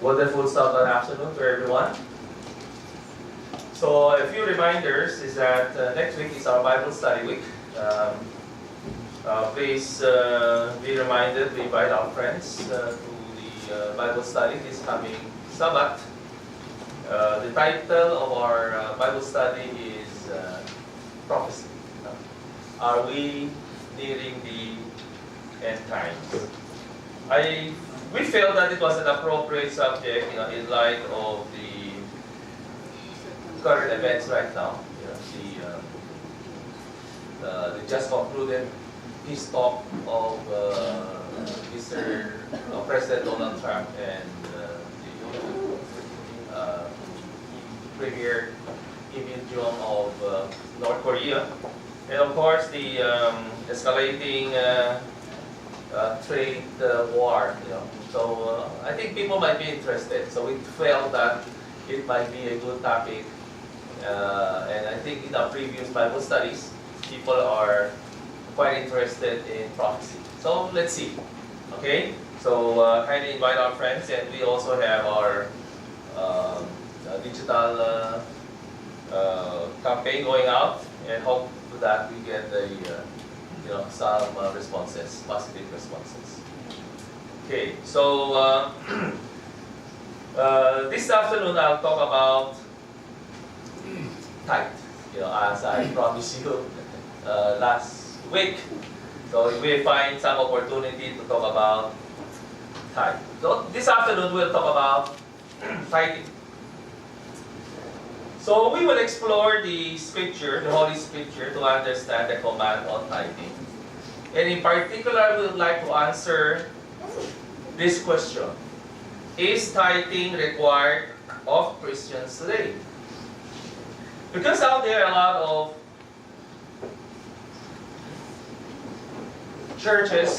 Wonderful Sabbath afternoon to everyone. So a few reminders is that next week is our Bible study week. Please be reminded, we invite our friends to the Bible study this coming Sabbath. The title of our Bible study is Prophecy. Are we nearing the end times? We felt that it was an appropriate subject, in light of the current events right now. The just concluded peace talk of Mr. President Donald Trump and the Premier Kim Il-jong of North Korea, and of course the escalating trade war. So I think people might be interested. So we felt that it might be a good topic, and I think in our previous Bible studies, people are quite interested in prophecy. So let's see. Okay. So kindly invite our friends, and we also have our digital campaign going out, and hope that we get some responses, positive responses. Okay, so this afternoon I'll talk about tithe. As I promised you last week, so we find some opportunity to talk about tithe. So this afternoon we'll talk about tithing. So we will explore the scripture, the Holy Scripture, to understand the command on tithing. And in particular, we would like to answer this question: is tithing required of Christians today? Because out there, a lot of churches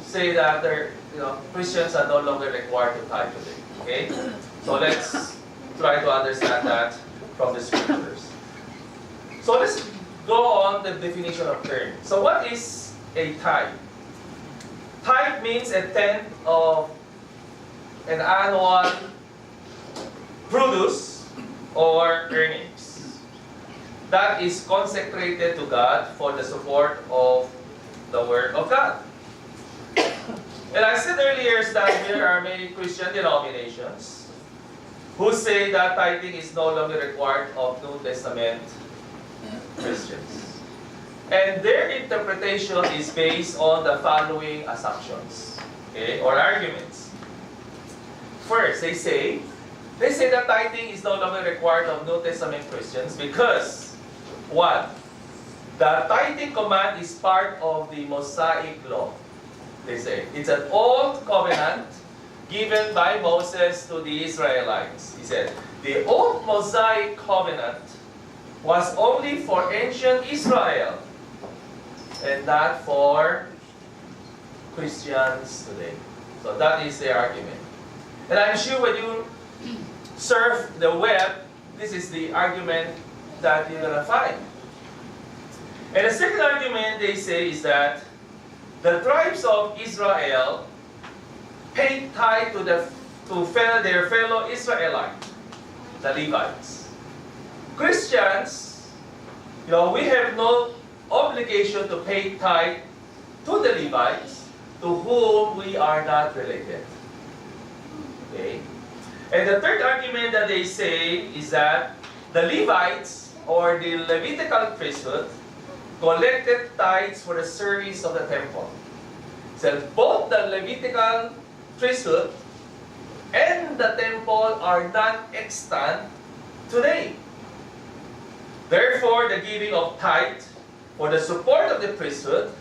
say that Christians are no longer required to tithe today. Okay, so let's try to understand that from the scriptures. So let's go on the definition of term. So what is a tithe? Tithe means a tenth of an annual produce or earnings that is consecrated to God for the support of the Word of God. And I said earlier that there are many Christian denominations who say that tithing is no longer required of New Testament Christians. And their interpretation is based on the following assumptions, or arguments. First, they say that tithing is no longer required of New Testament Christians because, one, the tithing command is part of the Mosaic law. They say it's an old covenant given by Moses to the Israelites. He said, the old Mosaic covenant was only for ancient Israel and not for Christians today. So that is the argument. And I'm sure when you surf the web, this is the argument that you're going to find. And the second argument they say is that the tribes of Israel paid tithe to their fellow Israelites, the Levites. Christians, we have no obligation to pay tithe to the Levites, to whom we are not related. Okay? And the third argument that they say is that the Levites, or the Levitical priesthood, collected tithes for the service of the temple. So both the Levitical priesthood and the temple are non-extant today. Therefore, the giving of tithe for the support of the priesthood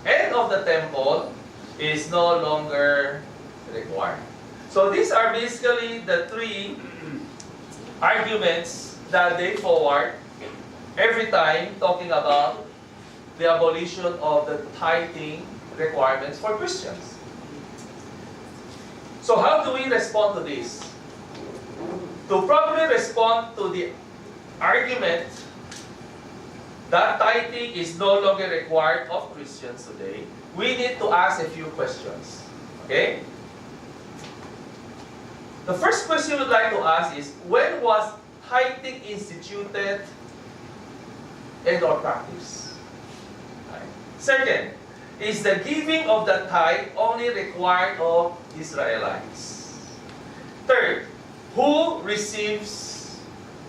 and of the temple is no longer required. So these are basically the three arguments that they forward every time talking about the abolition of the tithing requirements for Christians. So how do we respond to this? To properly respond to the argument that tithing is no longer required of Christians today, we need to ask a few questions. Okay? The first question we'd like to ask is, when was tithing instituted and or practiced? Right. Second, is the giving of the tithe only required of Israelites? Third, who receives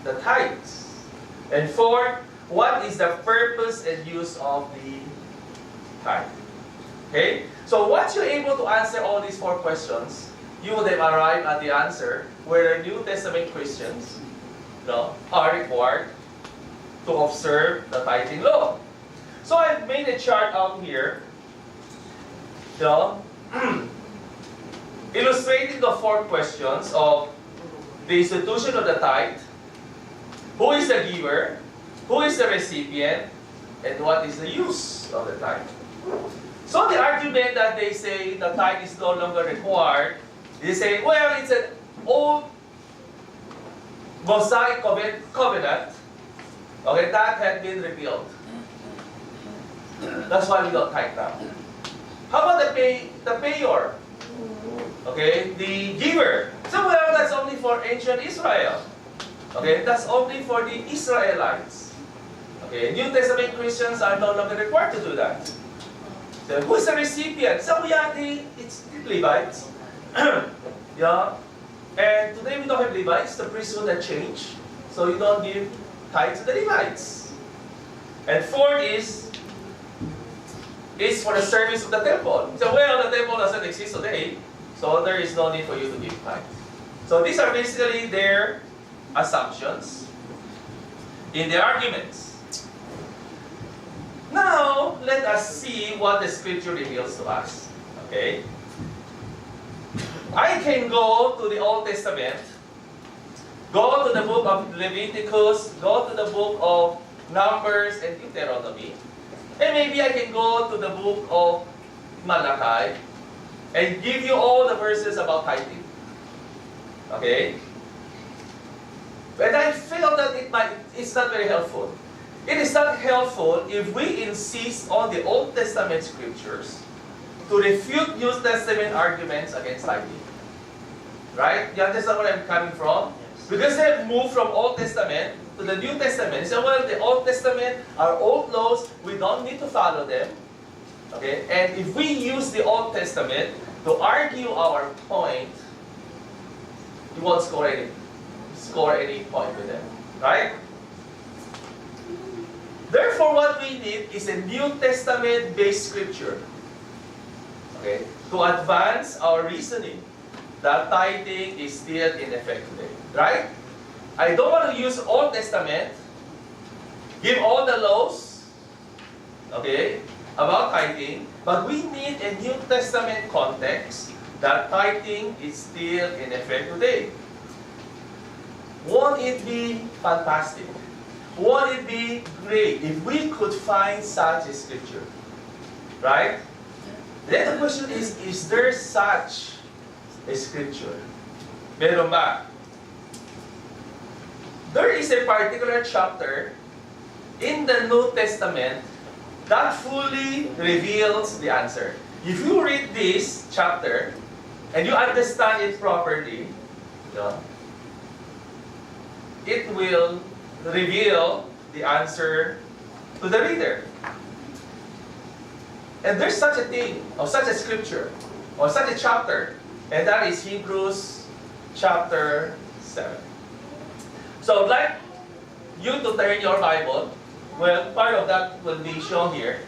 the tithes? And fourth, what is the purpose and use of the tithe? Okay? So once you're able to answer all these four questions, you will then arrive at the answer where New Testament Christians are required to observe the tithing law. So I've made a chart out here, illustrating the four questions of the institution of the tithe, who is the giver, who is the recipient, and what is the use of the tithe. So the argument that they say the tithe is no longer required, they say, well, it's an old Mosaic covenant, okay, that had been repealed. That's why we don't tithe now. How about the payer? Okay, the giver. So well, that's only for ancient Israel. Okay, that's only for the Israelites. Okay, New Testament Christians are no longer required to do that. So who's the recipient? So yeah, it's the Levites. Yeah. And today we don't have Levites. The priesthood had changed. So you don't give tithe to the Levites. And fourth is for the service of the temple. So well, the temple doesn't exist today. So there is no need for you to give tithe. So these are basically their assumptions in their arguments. Now, let us see what the scripture reveals to us. Okay? I can go to the Old Testament, go to the book of Leviticus, go to the book of Numbers and Deuteronomy, and maybe I can go to the book of Malachi and give you all the verses about tithing. Okay? But I feel that it's not very helpful. It is not helpful if we insist on the Old Testament scriptures to refute New Testament arguments against tithing. Right? You understand where I'm coming from? Yes. Because they've moved from Old Testament to the New Testament. So, well, the Old Testament are old laws, we don't need to follow them. Okay? And if we use the Old Testament to argue our point, you won't score any point with them. Right? Therefore, what we need is a New Testament-based scripture. Okay? To advance our reasoning that tithing is still in effect today. Right? I don't want to use Old Testament, give all the laws, okay, about tithing, but we need a New Testament context that tithing is still in effect today. Won't it be fantastic? Won't it be great if we could find such a scripture? Right? Then the question is there such a scripture? Meron ba? There is a particular chapter in the New Testament that fully reveals the answer. If you read this chapter and you understand it properly, it will reveal the answer to the reader. And there's such a thing, or such a scripture, or such a chapter, and that is Hebrews chapter 7. So I'd like you to turn your Bible. Well, part of that will be shown here.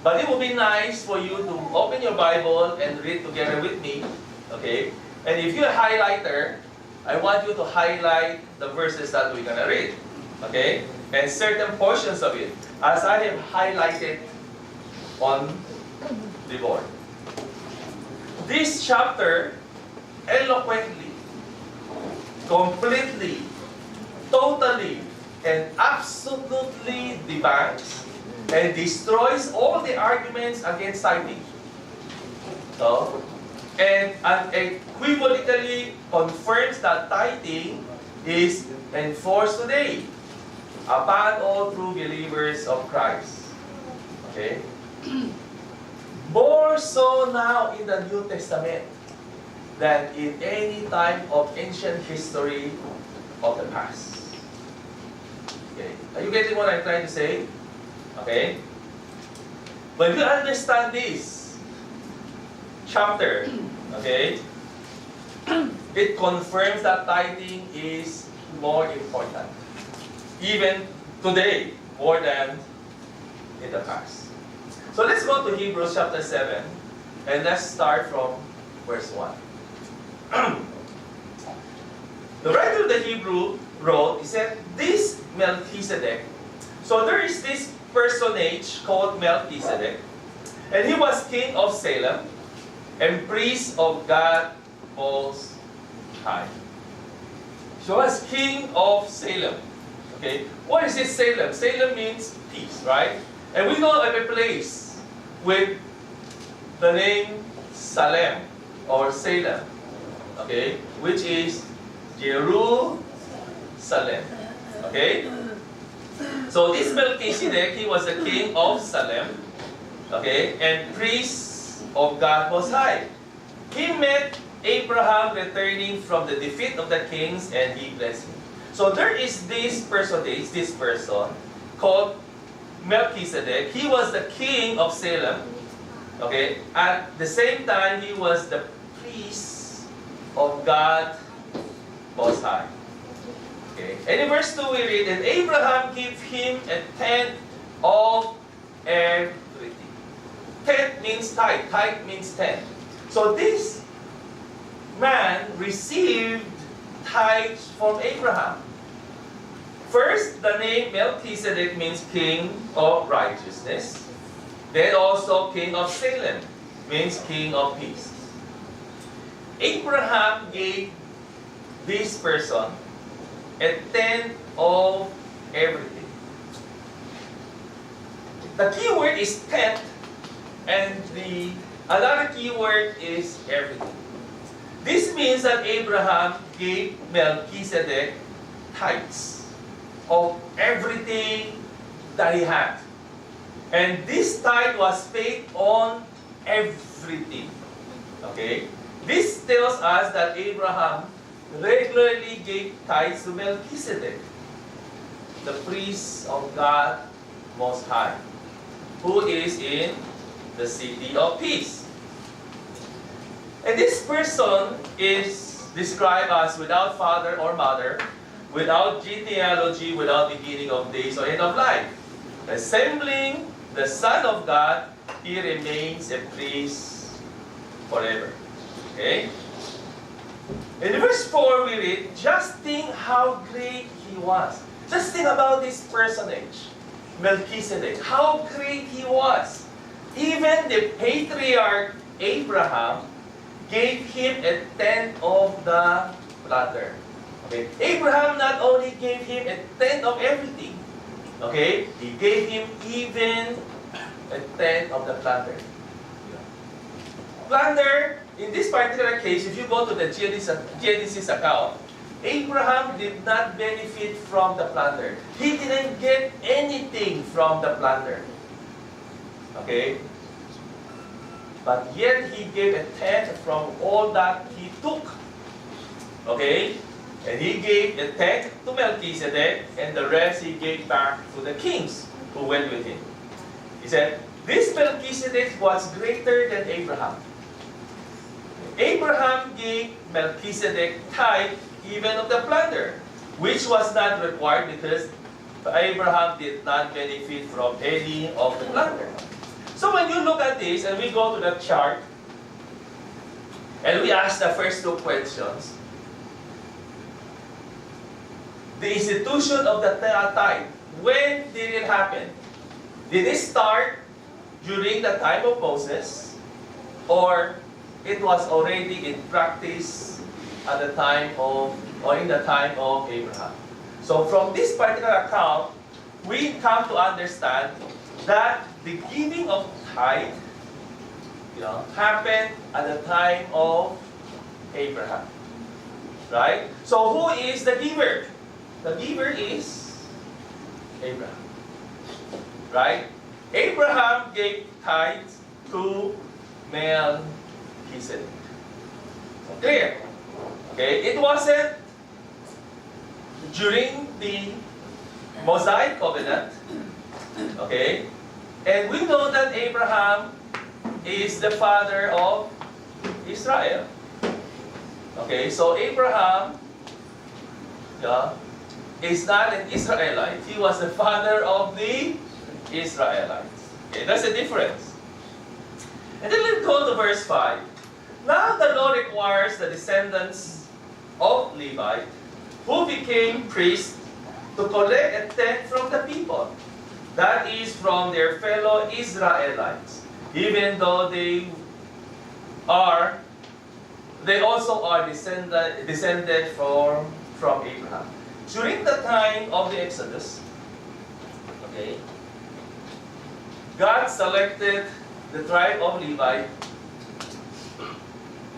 But it will be nice for you to open your Bible and read together with me. Okay? And if you're a highlighter, I want you to highlight the verses that we're going to read. Okay? And certain portions of it, as I have highlighted on the board. This chapter eloquently, completely, totally, and absolutely debunks and destroys all the arguments against tithing. And unequivocally confirms that tithing is enforced today upon all true believers of Christ. Okay? More so now in the New Testament. than in any time of ancient history of the past. Okay. Are you getting what I'm trying to say? Okay. When you understand this chapter, okay, it confirms that tithing is more important. Even today, more than in the past. So let's go to Hebrews chapter 7, and let's start from verse 1. The writer of the Hebrew wrote, he said, this Melchizedek, so there is this personage called Melchizedek, and he was king of Salem, and priest of God Most High. So he was king of Salem. Okay, what is this Salem? Salem means peace, right? And we know of a place with the name Salem or Salem, okay, which is Jerusalem. Okay? So this Melchizedek, he was the king of Salem, okay, and priest of God Most High. He met Abraham returning from the defeat of the kings, and he blessed him. So there is this personage, this person called Melchizedek. He was the king of Salem. Okay, at the same time, he was the priest of God Most High. Okay, and in verse 2 we read, and Abraham gave him a tenth of everything. Tenth means tithe. Tithe means tenth. So this man received tithes from Abraham. First, the name Melchizedek means king of righteousness. Then also king of Salem means king of peace. Abraham gave this person a tenth of everything. The key word is tenth, and the another key word is everything. This means that Abraham gave Melchizedek tithes of everything that he had. And this tithe was paid on everything. Okay? This tells us that Abraham regularly gave tithes to Melchizedek, the priest of God Most High, who is in the city of peace. And this person is described as without father or mother, without genealogy, without beginning of days or end of life. Resembling the Son of God, he remains a priest forever. Okay? In verse 4 we read, just think how great he was. Just think about this personage, Melchizedek, how great he was. Even the patriarch Abraham gave him a tenth of the plunder. Okay? Abraham not only gave him a tenth of everything, okay? He gave him even a tenth of the plunder. Plunder, in this particular case, if you go to the Genesis account, Abraham did not benefit from the plunder. He didn't get anything from the plunder. Okay? But yet he gave a tenth from all that he took. Okay? And he gave a tenth to Melchizedek, and the rest he gave back to the kings who went with him. He said, this Melchizedek was greater than Abraham. Abraham gave Melchizedek tithe even of the plunder, which was not required because Abraham did not benefit from any of the plunder. So when you look at this, and we go to the chart, and we ask the first two questions, the institution of the tithe, when did it happen? Did it start during the time of Moses, or it was already in practice at the time of, or in the time of Abraham? So from this particular account, we come to understand that the giving of tithe, happened at the time of Abraham. Right? So who is the giver? The giver is Abraham. Right? Abraham gave tithes to Melchizedek. Clear? Okay, it wasn't during the Mosaic covenant. Okay, and we know that Abraham is the father of Israel. Okay, so Abraham is not an Israelite. He was the father of the Israelites. Okay, that's the difference. And then let's go to verse 5. Now the law requires the descendants of Levi, who became priests, to collect a tenth from the people. That is from their fellow Israelites, even though they also are descended from Abraham. During the time of the Exodus, okay, God selected the tribe of Levi,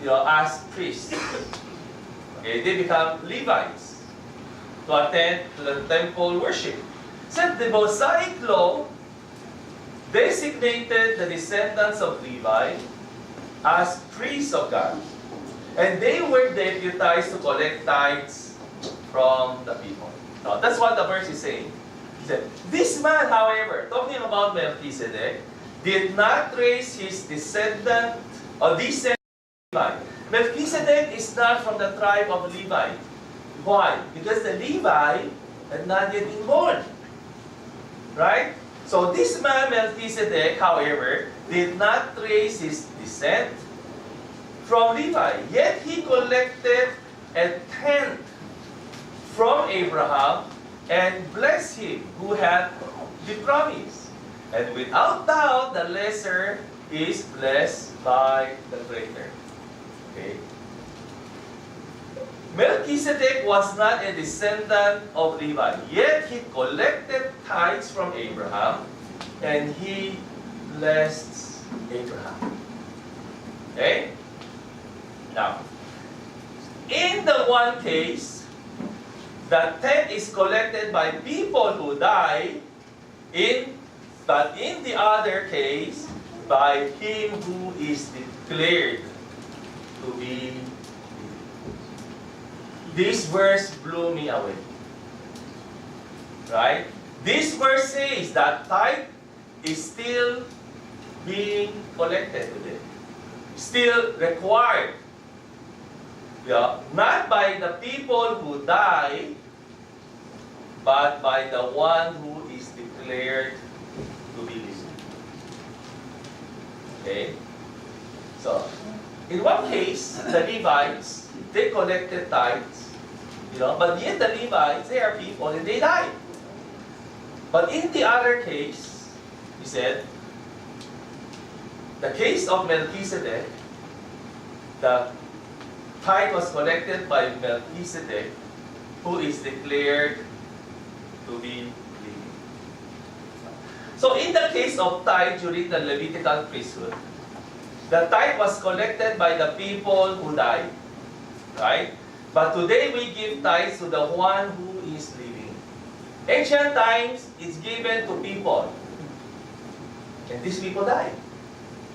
as priests. Okay, they become Levites to attend to the temple worship. So the Mosaic law designated the descendants of Levi as priests of God, and they were deputized to collect tithes from the people. Now, that's what the verse is saying. He said, this man, however, talking about Melchizedek, did not raise his descendant or descendant of Levi. Melchizedek is not from the tribe of Levi. Why? Because the Levi had not yet been born. Right? So this man, Melchizedek, however, did not trace his descent from Levi. Yet he collected a tenth from Abraham and blessed him who had the promise. And without doubt, the lesser is blessed by the greater. Okay? Melchizedek was not a descendant of Levi, yet he collected tithes from Abraham, and he blessed Abraham. Okay? Now, in the one case, the tenth is collected by people who die, but in the other case, by him who is declared to be. This verse blew me away. Right? This verse says that tithe is still being collected today. Still required. Not by the people who die, but by the one who is declared to be living. Okay? So, in one case, the Levites, they collected tithes. But yet the Levites, they are people and they died. But in the other case, he said, the case of Melchizedek, the tithe was collected by Melchizedek, who is declared to be living. So in the case of tithe during the Levitical priesthood, the tithe was collected by the people who died. Right? But today we give tithes to the one who is living. Ancient times, it's given to people. And these people died.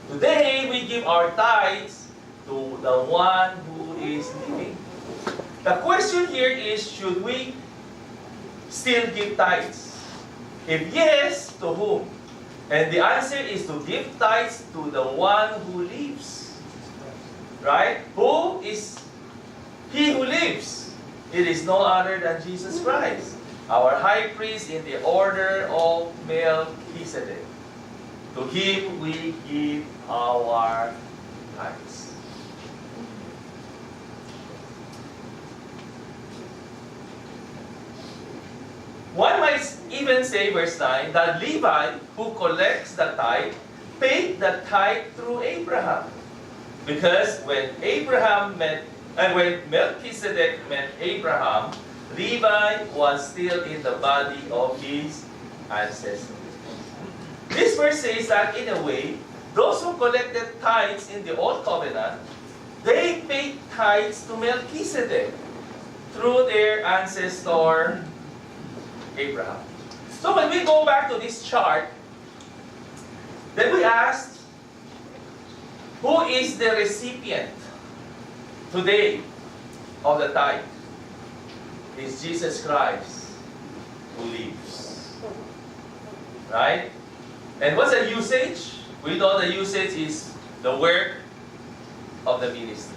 Today, we give our tithes to the one who is living. The question here is, should we still give tithes? If yes, to whom? And the answer is to give tithes to the one who lives. Right? Who is he who lives? It is no other than Jesus Christ, our high priest in the order of Melchizedek. To him we give our tithes. One might even say, verse 9, that Levi, who collects the tithe, paid the tithe through Abraham. Because when Melchizedek met Abraham, Levi was still in the body of his ancestors. This verse says that in a way, those who collected tithes in the Old Covenant, they paid tithes to Melchizedek through their ancestor Abraham. So when we go back to this chart, then we asked, who is the recipient today of the tithe is Jesus Christ who lives. Right? And what's the usage? We know the usage is the work of the ministry.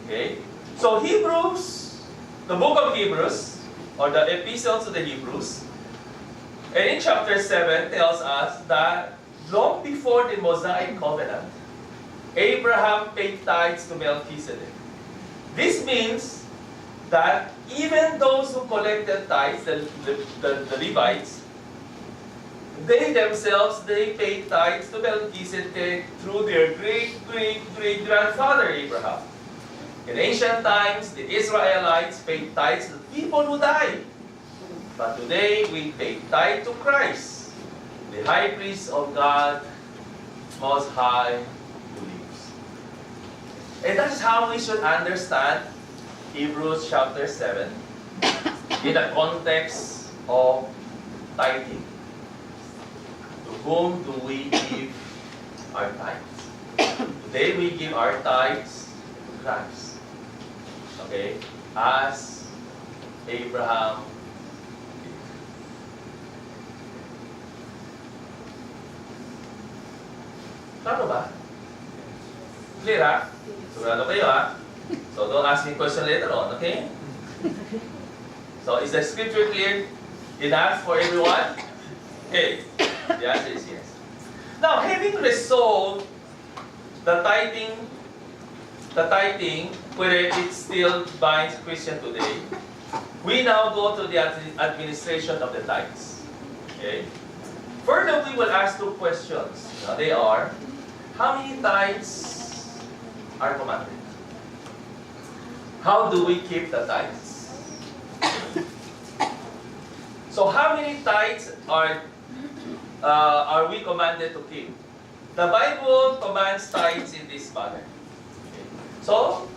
Okay? So Hebrews, the book of Hebrews, or the epistle to the Hebrews, and in chapter 7 tells us that long before the Mosaic covenant, Abraham paid tithes to Melchizedek. This means that even those who collected tithes, the Levites, they themselves, they paid tithes to Melchizedek through their great-great-great-grandfather Abraham. In ancient times, the Israelites paid tithes to people who died. But today, we pay tithe to Christ, the high priest of God, Most High, who lives. And that's how we should understand Hebrews chapter 7 in the context of tithing. To whom do we give our tithes? Today, we give our tithes to Christ. Okay? As Abraham did. Tama ba? Clear ha? Sigurado kayo ha? So don't ask me question later on, okay? So is the scripture clear enough for everyone? Okay. The answer is yes. Now, having resolved the tithing, whether it still binds Christian today, we now go to the administration of the tithes. Okay? Further, we will ask two questions. Now, they are, how many tithes are commanded? How do we keep the tithes? So, how many tithes are we commanded to keep? The Bible commands tithes in this manner. Okay. So,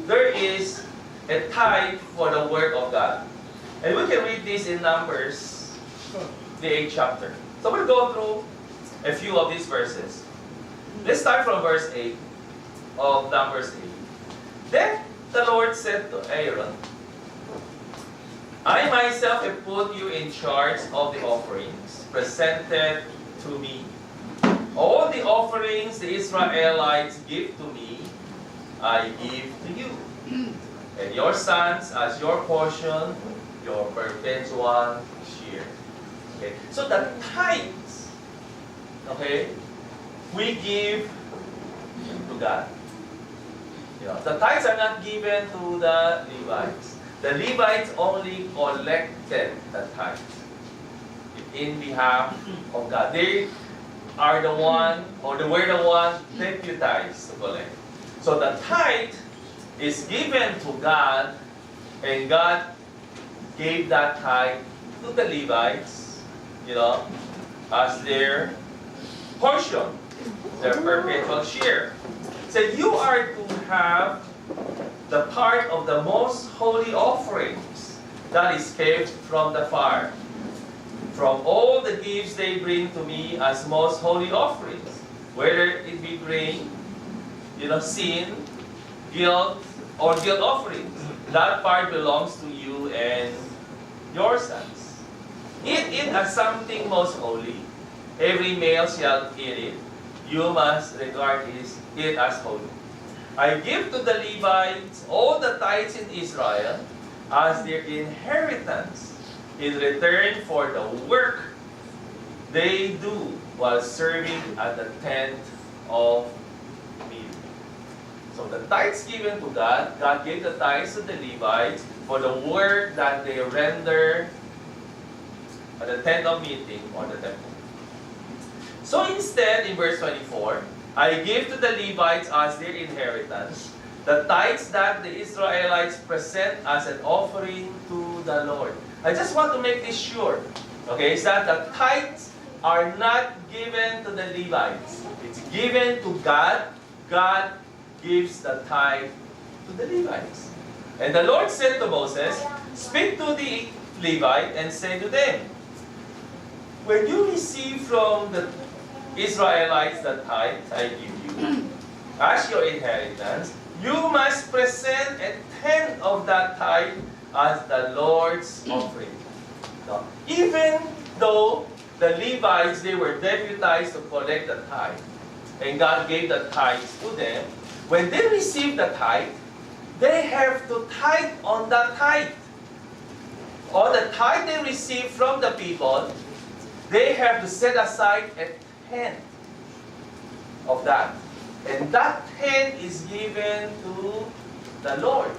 there is a tithe for the work of God. And we can read this in Numbers, the 8th chapter. So, we'll go through a few of these verses. Let's start from verse 8 of Numbers 8. Then the Lord said to Aaron, I myself have put you in charge of the offerings presented to me. All the offerings the Israelites give to me, I give to you. And your sons as your portion, your perpetual share. Okay? So the tithes, okay, we give to God. You know, the tithes are not given to the Levites. The Levites only collected the tithes in behalf of God. They are the one, or they were the one deputized to collect. So the tithe is given to God, and God gave that tithe to the Levites, you know, as their portion, their perpetual share. So you are to have the part of the most holy offerings that is kept from the fire. From all the gifts they bring to me as most holy offerings, whether it be grain, you know, sin, guilt, or guilt offerings. That part belongs to you and your sons. Eat it as something most holy. Every male shall eat it. You must regard it as holy. I give to the Levites all the tithes in Israel as their inheritance in return for the work they do while serving at the tent of meeting. So the tithes given to God, God gave the tithes to the Levites for the work that they render at the tent of meeting or the temple. So instead, in verse 24, I give to the Levites as their inheritance the tithes that the Israelites present as an offering to the Lord. I just want to make this sure, okay, is that the tithes are not given to the Levites. It's given to God. God gives the tithe to the Levites. And the Lord said to Moses, speak to the Levite and say to them, when you receive from the Israelites the tithe I give you, as your inheritance, you must present a tenth of that tithe as the Lord's offering. Now, even though the Levites, they were deputized to collect the tithe, and God gave the tithes to them, when they receive the tithe, they have to tithe on that tithe. On the tithe they receive from the people, they have to set aside a tenth of that. And that tenth is given to the Lord.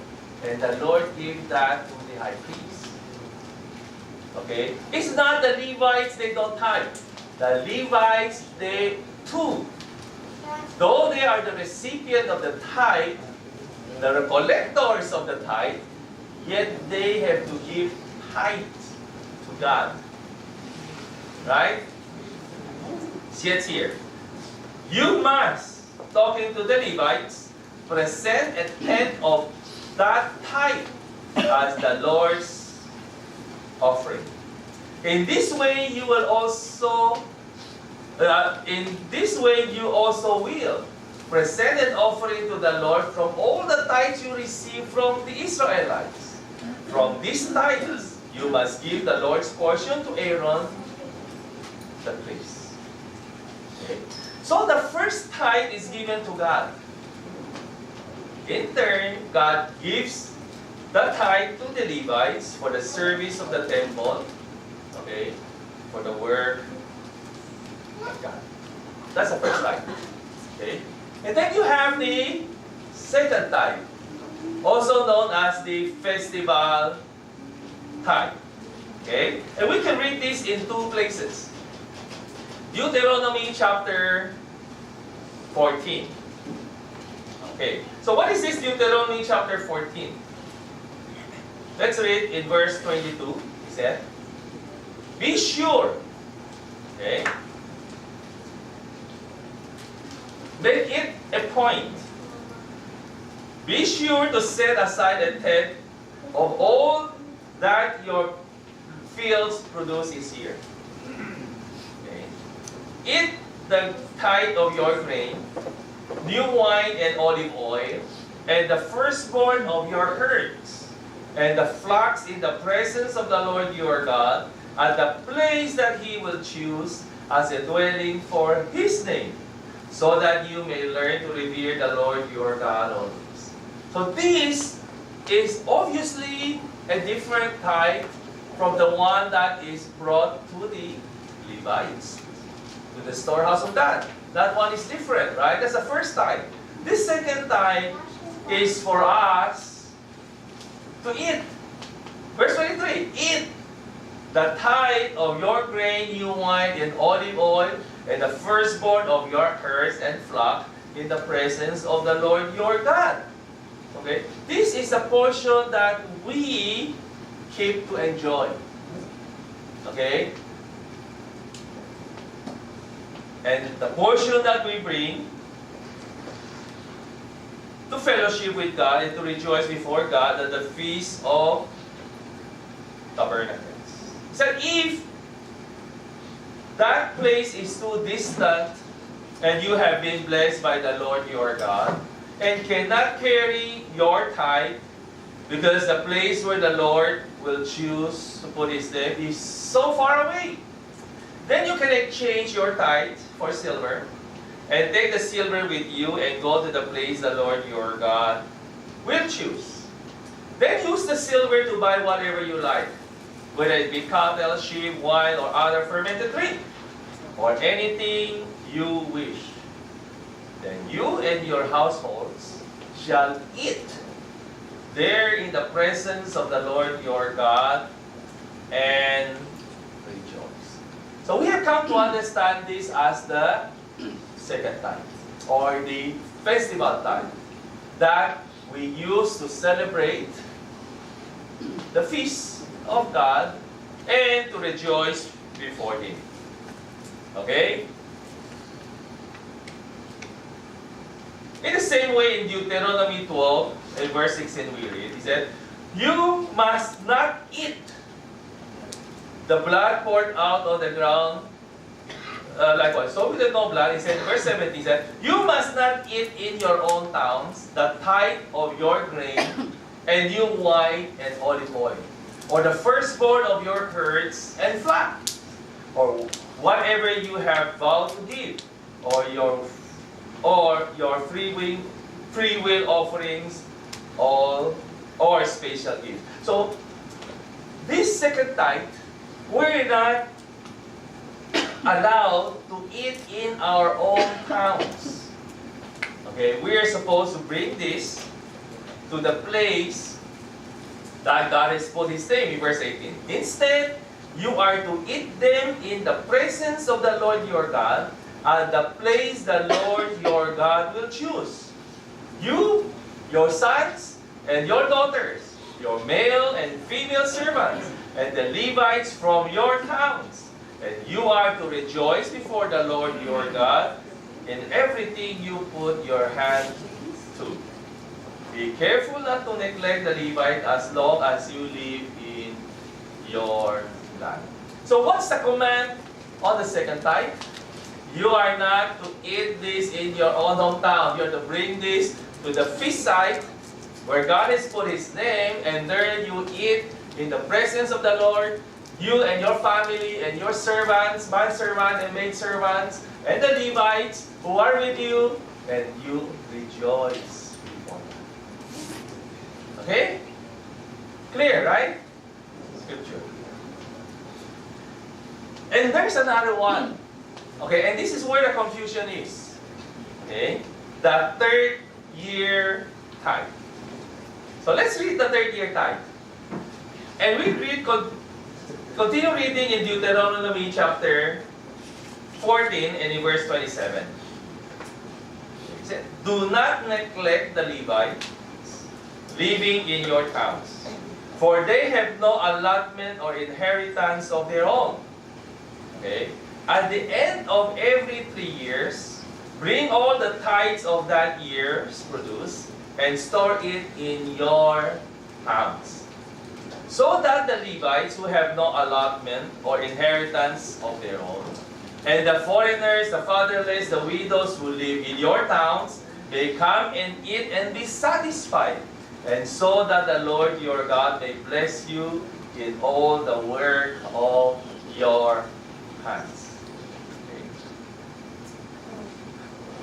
And the Lord gives that to the high priest. Okay? It's not the Levites, they don't tithe. The Levites, they too. Though they are the recipient of the tithe, the collectors of the tithe, yet they have to give tithe to God. Right? See it here. You must, talking to the Levites, present a tenth of that tithe as the Lord's offering. In this way, you will also, will present an offering to the Lord from all the tithes you receive from the Israelites. From these tithes, you must give the Lord's portion to Aaron, the priest. Okay. So the first tithe is given to God. In turn, God gives the tithe to the Levites for the service of the temple, okay, for the work of God. That's the first tithe. Okay? And then you have the second tithe, also known as the festival tithe. Okay? And we can read this in two places. Deuteronomy chapter 14. Okay, so what is this Deuteronomy chapter 14? Let's read in verse 22. He said, be sure, okay, make it a point. Be sure to set aside a tenth of all that your fields produce this year. Okay. Eat the tithe of your grain, new wine and olive oil, and the firstborn of your herds, and the flocks in the presence of the Lord your God, at the place that He will choose as a dwelling for His name, so that you may learn to revere the Lord your God always. So this is obviously a different tithe from the one that is brought to the Levites, to the storehouse of God. That one is different, right? That's the first tithe. This second tithe is for us to eat. Verse 23, eat the tithe of your grain, new wine, and olive oil, and the firstborn of your herds and flock in the presence of the Lord your God. Okay? This is the portion that we keep to enjoy. Okay? And the portion that we bring to fellowship with God and to rejoice before God at the Feast of Tabernacles. So if that place is too distant and you have been blessed by the Lord your God and cannot carry your tithe because the place where the Lord will choose to put His name is so far away, then you can exchange your tithe for silver and take the silver with you and go to the place the Lord your God will choose. Then use the silver to buy whatever you like, whether it be cattle, sheep, wine, or other fermented drink, or anything you wish. Then you and your households shall eat there in the presence of the Lord your God and rejoice. So we have come to understand this as the second tithe, or the festival tithe, that we use to celebrate the feast of God and to rejoice before Him. Okay? In the same way, in Deuteronomy 12, in verse 16 we read, he said, you must not eat the blood poured out on the ground likewise, so with the no blood, he said, verse 17 said, you must not eat in your own towns the tithe of your grain and new wine and olive oil, or the firstborn of your herds and flock, or whatever you have vowed to give, or your free will offerings, all or special gifts. So this second tithe, we're not allowed to eat in our own towns. Okay, we are supposed to bring this to the place that God has put His name in verse 18. Instead, you are to eat them in the presence of the Lord your God, at the place the Lord your God will choose. You, your sons, and your daughters, your male and female servants, and the Levites from your towns. And you are to rejoice before the Lord your God in everything you put your hand to. Be careful not to neglect the Levite as long as you live in your land. So what's the command on the second tithe? You are not to eat this in your own hometown. You are to bring this to the feast site where God has put His name, and there you eat in the presence of the Lord, you and your family and your servants, manservant and maidservants, and the Levites who are with you, and you rejoice. Okay? Clear, right? Scripture. And there's another one. Okay, and this is where the confusion is. Okay? The third year tithe. So let's read the third year tithe. And we continue reading in Deuteronomy chapter 14 and in verse 27. It said, do not neglect the Levites living in your towns, for they have no allotment or inheritance of their own. Okay? At the end of every 3 years, bring all the tithes of that year's produce and store it in your towns, so that the Levites who have no allotment or inheritance of their own, and the foreigners, the fatherless, the widows who live in your towns, may come and eat and be satisfied, and so that the Lord your God may bless you in all the work of your hands. Okay.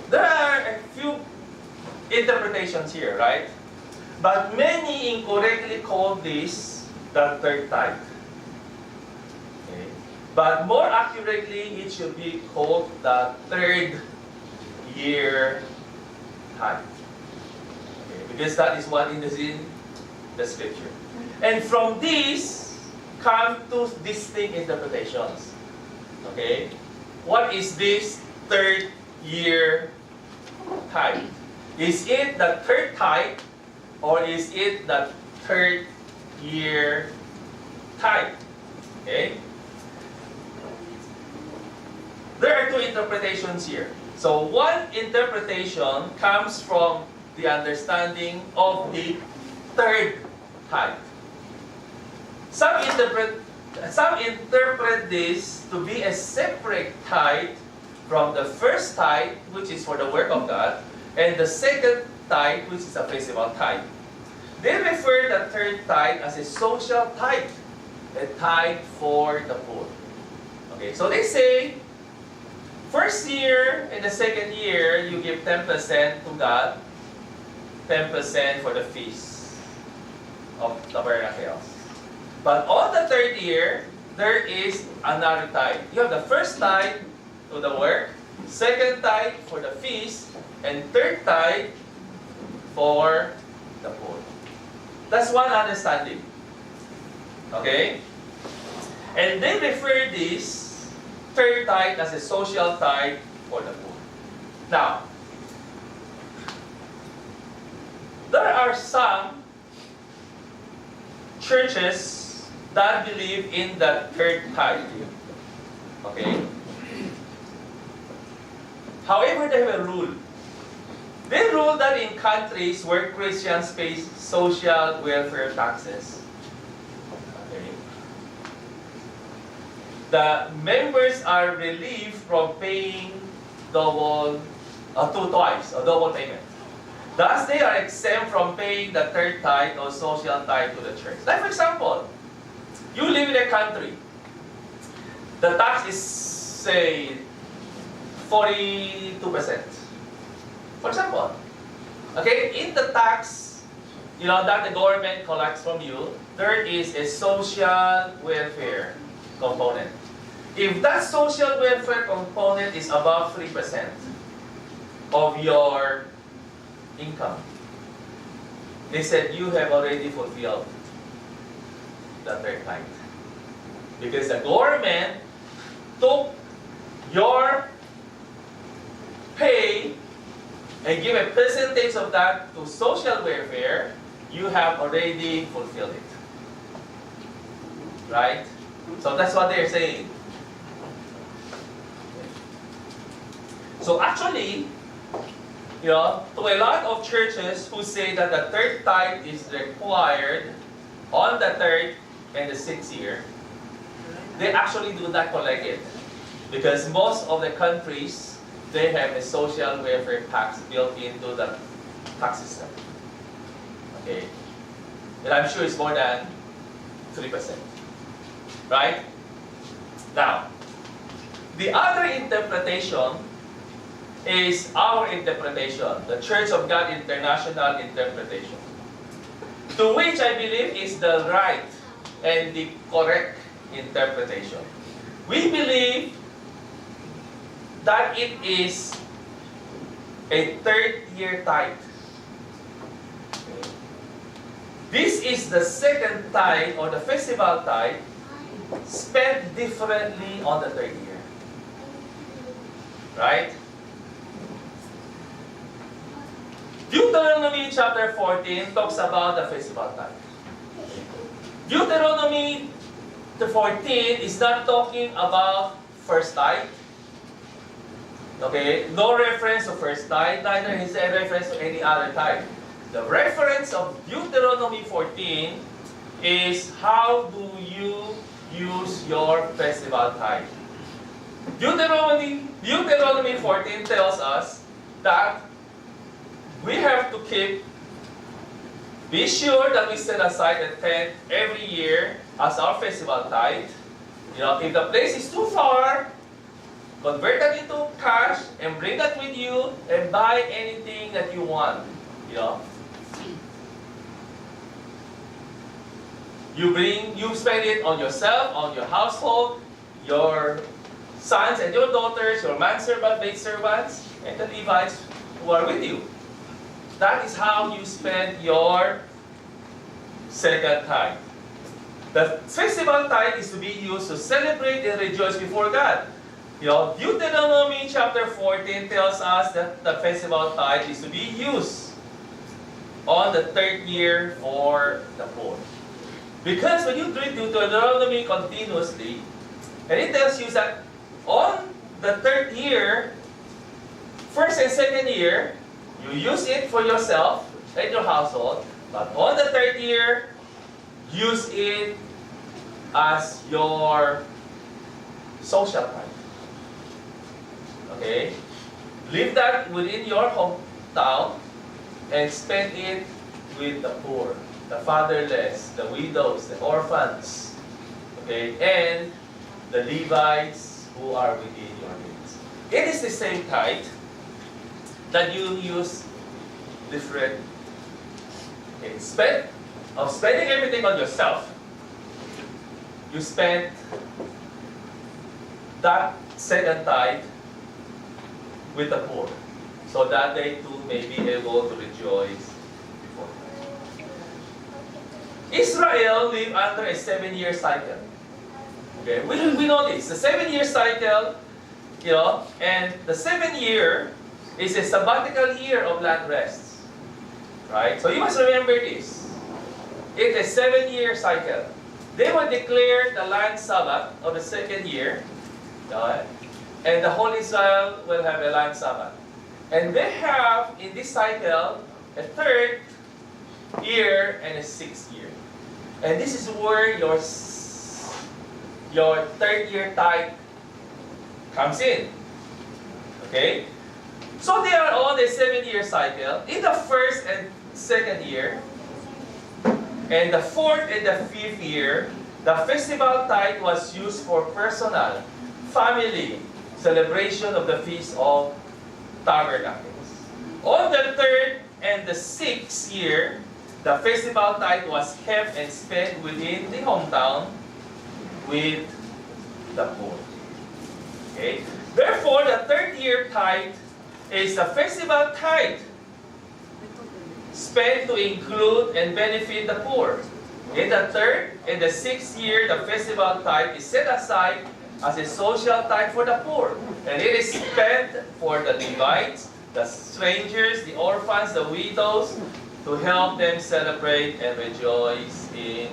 There are a few interpretations here, right? But many incorrectly call this the third tithe. Okay. But more accurately, it should be called the third year tithe. Because that is what is in the scripture. And from this come two distinct interpretations. Okay? What is this third year tithe? Is it the third tithe, or is it the third year tithe? Okay? There are two interpretations here. So one interpretation comes from the understanding of the third tithe. Some interpret this to be a separate tithe from the first tithe, which is for the work of God, and the second tithe, which is a festival tithe. They refer the third tithe as a social tithe, a tithe for the poor. Okay, so they say, first year and the second year, you give 10% to God, 10% for the feast of tabernacles. But on the third year, there is another tithe. You have the first tithe to the work, second tithe for the feast, and third tithe for the poor. That's one understanding. Okay? And they refer this third tithe as a social tithe for the poor. Now, there are some churches that believe in the third tithe. Okay? However, they have a rule. They rule that in countries where Christians pay social welfare taxes, okay, the members are relieved from paying twice, or double payment. Thus, they are exempt from paying the third tithe or social tithe to the church. Like for example, you live in a country. The tax is, say, 42%. For example, okay, in the tax, that the government collects from you, there is a social welfare component. If that social welfare component is above 3% of your income, they said you have already fulfilled the third tithe. Because the government took your pay and give a percentage of that to social welfare, you have already fulfilled it. Right? So that's what they're saying. So actually, to a lot of churches who say that the third tithe is required on the third and the sixth year, they actually do not collect it. Because most of the countries, they have a social welfare tax built into the tax system. Okay? And I'm sure it's more than 3%. Right? Now, the other interpretation is our interpretation, the Church of God International interpretation, to which I believe is the right and the correct interpretation. We believe that it is a third-year tithe. This is the second tithe or the festival tithe spent differently on the third year. Right? Deuteronomy chapter 14 talks about the festival tithe. Deuteronomy 14 is not talking about first tithe. Okay? No reference to first tithe, neither is there a reference to any other tithe. The reference of Deuteronomy 14 is how do you use your festival tithe. Deuteronomy 14 tells us that we have to be sure that we set aside a tenth every year as our festival tithe. If the place is too far, convert that into cash and bring that with you and buy anything that you want. You spend it on yourself, on your household, your sons and your daughters, your manservants, maidservants, and the Levites who are with you. That is how you spend your second tithe. The festival tithe is to be used to celebrate and rejoice before God. Deuteronomy chapter 14 tells us that the festival tithe is to be used on the third year for the poor. Because when you read Deuteronomy continuously, and it tells you that on the third year, first and second year, you use it for yourself and your household, but on the third year, use it as your social tithe. Okay? Leave that within your hometown and spend it with the poor, the fatherless, the widows, the orphans, okay, and the Levites who are within your midst. It is the same tithe that you use different. Okay, instead of spending everything on yourself, you spend that second tithe with the poor, so that they too may be able to rejoice before God. Israel lived under a 7-year cycle. Okay, we know this. The 7-year cycle, and the 7th year is a sabbatical year of land rest. Right? So you must remember this. It's a 7-year cycle. They will declare the land Sabbath of the second year, and the whole Israel will have a land Sabbath. And they have, in this cycle, a 3rd year and a 6th year. And this is where your third year tithe comes in. Okay? So they are on a 7-year cycle. In the first and second year, and the fourth and the fifth year, the festival tithe was used for personal, family celebration of the Feast of Tabernacles. On the third and the sixth year, the festival tithe was kept and spent within the hometown with the poor. Okay? Therefore, the third year tithe is the festival tithe spent to include and benefit the poor. In the third and the sixth year, the festival tithe is set aside as a social tithe for the poor. And it is spent for the Levites, the strangers, the orphans, the widows, to help them celebrate and rejoice in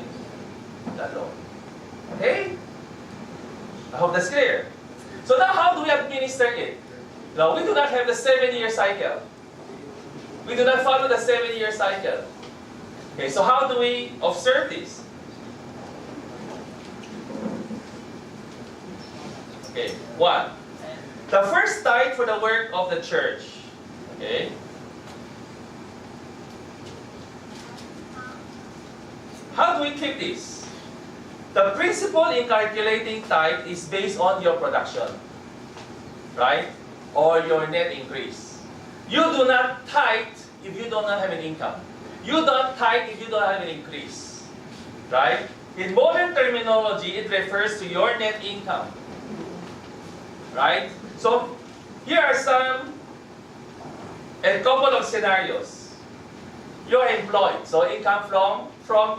the Lord. Okay? I hope that's clear. So now how do we administer it? Now, we do not have the 7-year cycle. We do not follow the 7-year cycle. Okay, so how do we observe this? Okay, 1. The first tithe for the work of the church. Okay. How do we keep this? The principle in calculating tithe is based on your production, right? Or your net increase. You do not tithe if you do not have an income. You don't tithe if you don't have an increase, right? In modern terminology, it refers to your net income, right? So here are a couple of scenarios. You're employed, so income from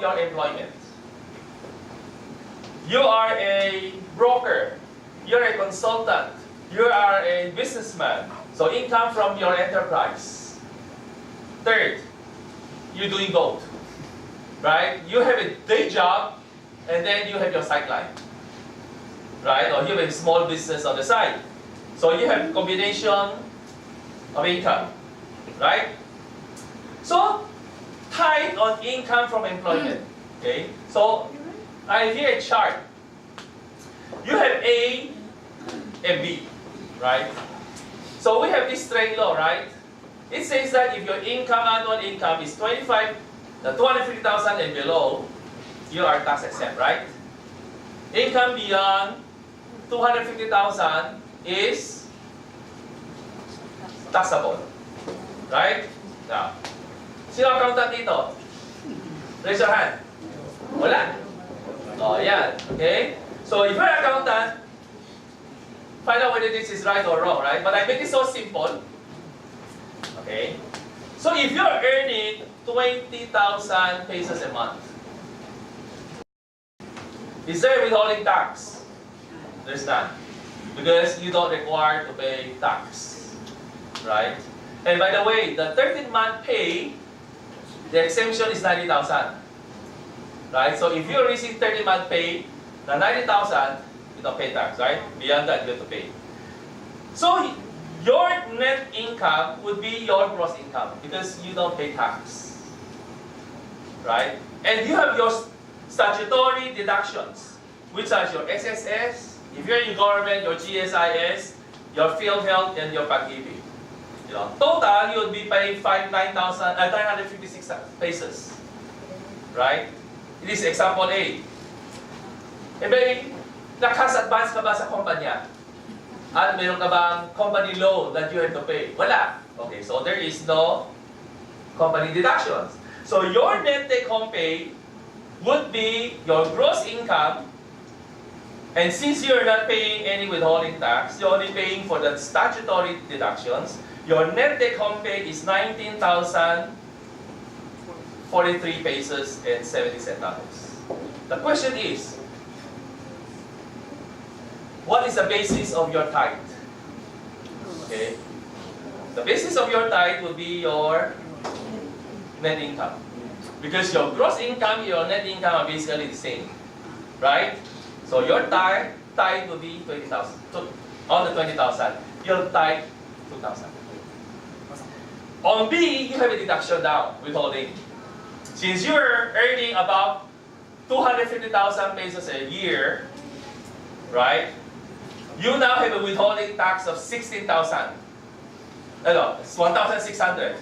your employment. You are a broker. You're a consultant. You are a businessman. So income from your enterprise. Third, you're doing both. Right? You have a day job and then you have your sideline. Right? Or you have a small business on the side. So you have a combination of income. Right? So, tithe on income from employment. Okay? So, I have here a chart. You have A and B. Right? So we have this trade law, right? It says that if your annual income is 250,000 and below, you are tax exempt, right? Income beyond 250,000 is taxable, right? Now, sino accountant dito? Raise your hand. Wala. Oh, yan. Okay? So if you're an accountant, find out whether this is right or wrong, right? But I make it so simple. Okay? So if you're earning 20,000 pesos a month, is there withholding tax? There's none. Because you don't require to pay tax. Right? And by the way, the 13-month pay, the exemption is 90,000. Right? So if you're receiving 13-month pay, the 90,000, you don't pay tax, right? Beyond that, you have to pay. So, your net income would be your gross income because you don't pay tax. Right? And you have your statutory deductions, which are your SSS, if you're in government, your GSIS, your field health, and your pag-ibig. You know, total, you would be paying 956 pesos. Right? This is example A. E may nag-cash advance ka ba sa kumpanya? At mayroon ka bang company loan that you have to pay? Wala. Okay, so there is no company deductions. So your net take-home pay would be your gross income, and since you're not paying any withholding tax, you're only paying for the statutory deductions, your net take-home pay is 19,043 pesos and 70 centavos. The question is, what is the basis of your tithe? Okay. The basis of your tithe will be your net income. Because your gross income, your net income are basically the same. Right? So your tithe will be 20,000. On the 20,000, you'll tithe 2,000. On B, you have a deduction now, withholding. Since you're earning about 250,000 pesos a year, right? You now have a withholding tax of 16,000. No, it's 1,600,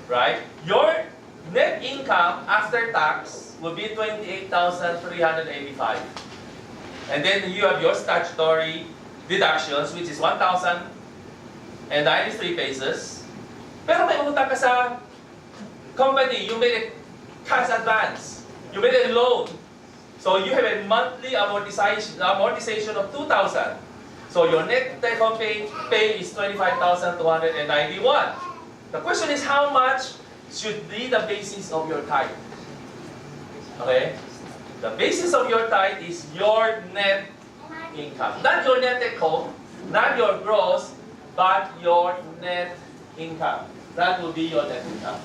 right? Your net income after tax will be 28,385. And then you have your statutory deductions, which is 1,093 pesos. Pero may utang ka sa company, you made a cash advance, you made a loan. So you have a monthly amortization of 2,000. So your net take-home pay is 25,291. The question is, how much should be the basis of your tithe? Okay? The basis of your tithe is your net income. Not your net take-home, not your gross, but your net income. That will be your net income.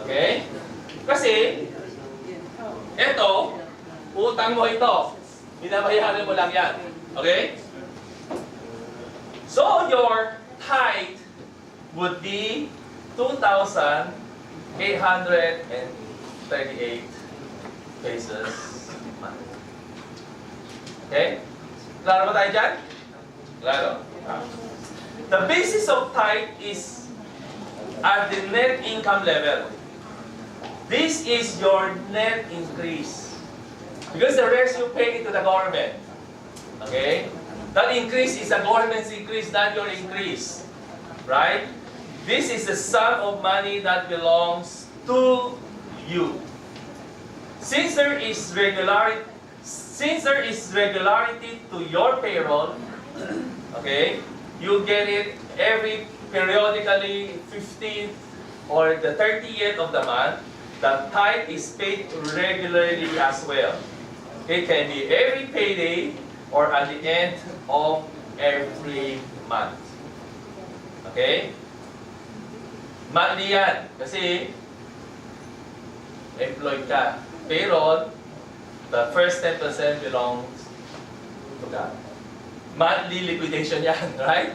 Okay? Kasi, ito, utang mo ito. Binabayaran mo lang yan. Okay? So, your tithe would be 2,838 pesos. Okay? Klaro ba tayo dyan? Klaro? The basis of tithe is at the net income level. This is your net increase. Because the rest you pay into the government. Okay? That increase is the government's increase, not your increase. Right? This is the sum of money that belongs to you. Since there is regularity to your payroll, okay, you get it every periodically 15th or the 30th of the month. The tithe is paid regularly as well. It can be every payday or at the end of every month. Okay? Monthly yan. Kasi employed ka. Payroll, the first 10% belongs to God. Monthly liquidation yan, right?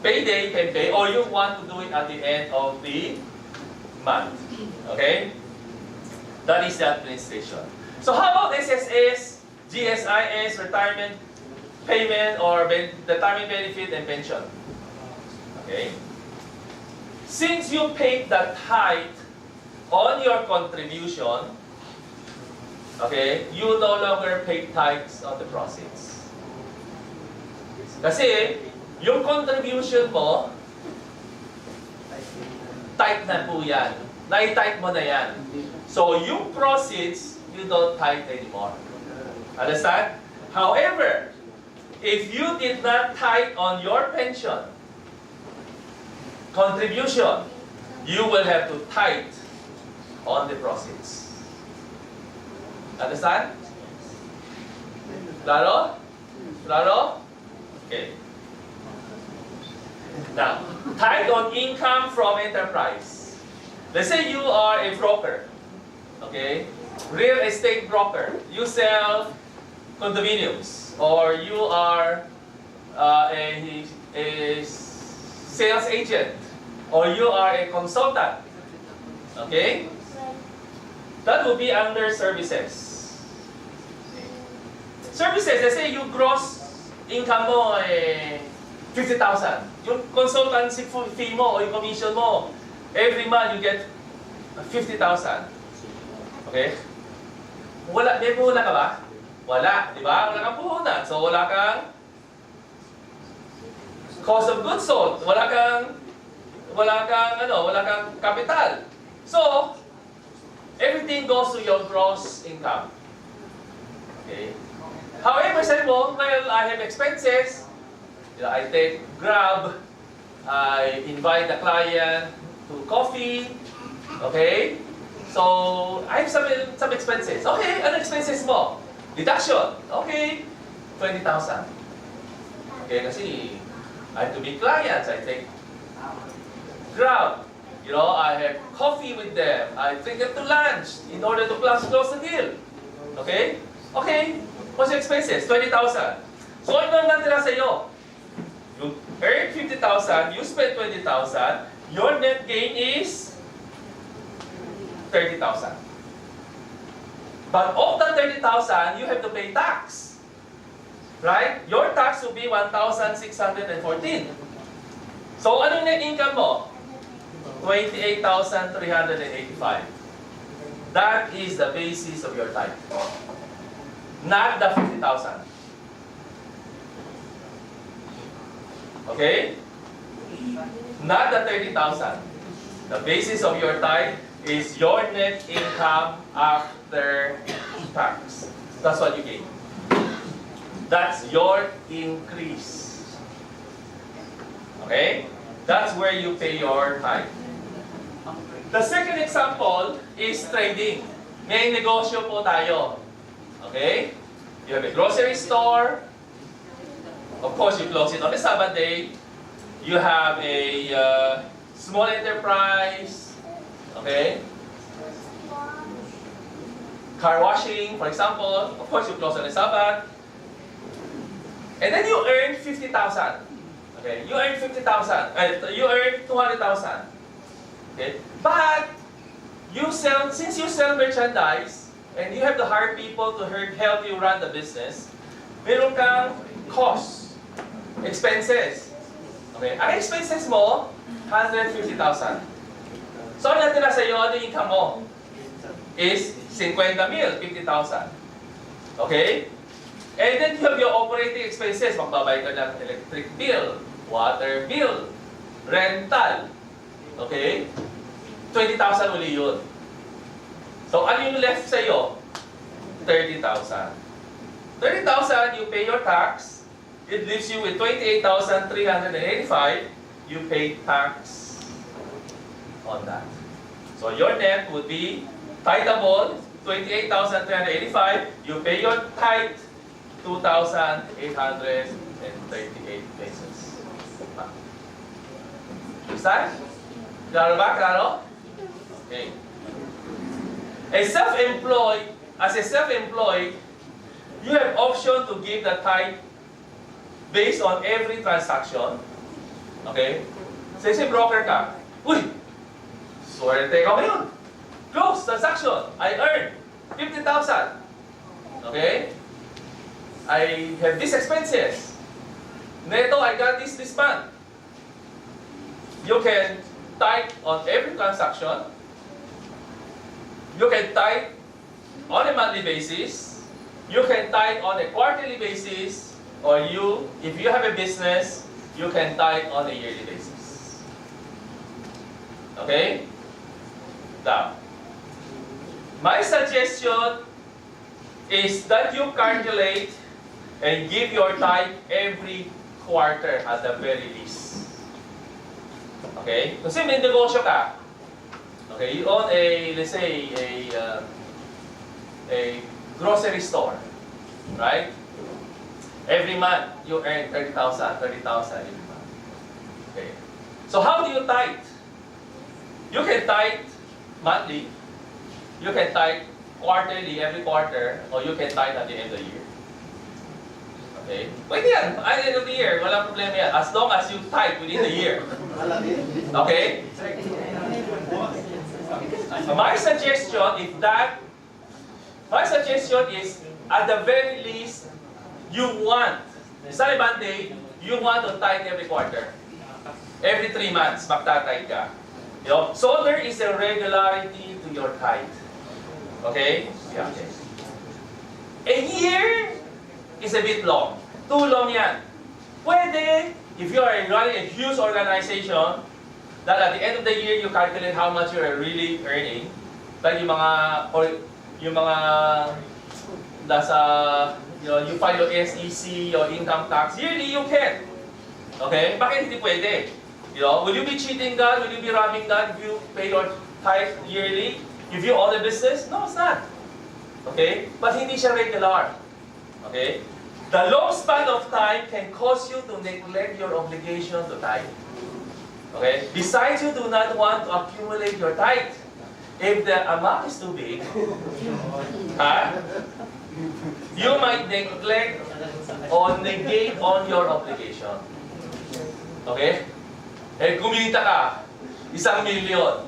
Payday can pay, or you want to do it at the end of the month. Okay? That is the administration. So how about SSS, GSIS, retirement payment, or retirement benefit and pension? Okay? Since you paid the tithe on your contribution, okay, you no longer pay tithes on the proceeds. Kasi, yung contribution mo, tithe na po yan. Na-tithe mo na yan. So, yung proceeds, you don't tithe anymore. Understand? However, if you did not tithe on your pension contribution, you will have to tithe on the proceeds. Understand? Claro? Claro? Okay. Now, tithe on income from enterprise. Let's say you are a broker. Okay? Real estate broker. You sell condominiums. Or you are a sales agent. Or you are a consultant. Okay? That will be under services. Services, let's say you gross income mo 50,000. Yung consultancy fee mo o yung commission mo, every month you get 50,000. Okay? May puhunan ka ba? Wala, di ba? Wala kang puhunan. So wala kang cost of goods sold. Wala kang capital. So, everything goes to your gross income. Okay? However, sabi mo, well, I have expenses. I take Grab. I invite the client to coffee. Okay? So, I have some expenses. Okay, ano expenses mo? Deduction. Okay, 20,000. Okay, kasi I have to meet clients. I take Grab. You know, I have coffee with them. I take them to lunch in order to close the deal. Okay? Okay. What's your expenses? 20,000. So, ano ang natira sa iyo? You earn 50,000, you spend 20,000, your net gain is 30,000. But of the 30,000, you have to pay tax. Right? Your tax will be 1,614. So, ano yung net income mo? 28,385. That is the basis of your tithe. Not the 50,000. Okay? Not the 30,000. The basis of your tithe is your net income after tax. That's what you gain. That's your increase. Okay? That's where you pay your tithe. The second example is trading. May negosyo po tayo. Okay? You have a grocery store. Of course, you close it on a Sabbath day. You have a small enterprise. Okay? Car washing, for example. Of course, you close on a Sabbath. And then you earn 50,000. Okay? You earn 50,000. You earn 200,000. Okay? But since you sell merchandise and you have to hire people to help you run the business, meron kang costs, expenses. Okay? Ang expenses mo, 150,000. So, ano natira sa iyo, ano yung income mo? Is 50,000, 50,000. Okay? And then you have your operating expenses. Magbabayad ka ng electric bill, water bill, rental. Okay? 20,000 uli yun. So, ano yung left sa iyo? 30,000. 30,000, you pay your tax. It leaves you with 28,385. You pay tax on that. So, your net would be titheable, 28,385. You pay your tithe, 2,838 pesos. Understand? Klaro ba? Klaro? Okay. As a self-employed, you have option to give the tithe based on every transaction. Okay? Say broker ka. Uy! Swerte ka ngayon. Close transaction. I earn 50,000. Okay? I have these expenses. Neto, I got this month. You can tithe on every transaction. You can tithe on a monthly basis. You can tithe on a quarterly basis. Or if you have a business, you can tithe on a yearly basis. Okay? Now, my suggestion is that you calculate and give your tithe every quarter at the very least. Okay? Kasi may negosyo ka. Okay, you own let's say, a grocery store. Right? Every month, you earn 30,000 every month. Okay. So how do you tithe? You can tithe monthly. You can tithe quarterly, every quarter, or you can tithe at the end of the year. Okay? Pwede yan. At the end of the year, walang problema yan. As long as you tithe within the year. Okay? My suggestion is, at the very least, you want to tithe every quarter. Every 3 months, magta-tithe ka. You know? So there is a regularity to your tithe. Okay? Yeah. Okay. A year is a bit long. Too long yan. Pwede, if you are running a huge organization, that at the end of the year, you calculate how much you are really earning. Like yung mga you file your SEC, your income tax, yearly you can. Okay? Bakit hindi pwede? Will you be cheating God? Will you be robbing God if you pay your tithe yearly? If you own a business? No, it's not. Okay? But hindi siya regular. Okay? The long span of time can cause you to neglect your obligation to tithe. Okay? Besides, you do not want to accumulate your tithe. If the amount is too big, you might neglect or negate on your obligation. Okay? Eh, kumita ka, 1,000,000.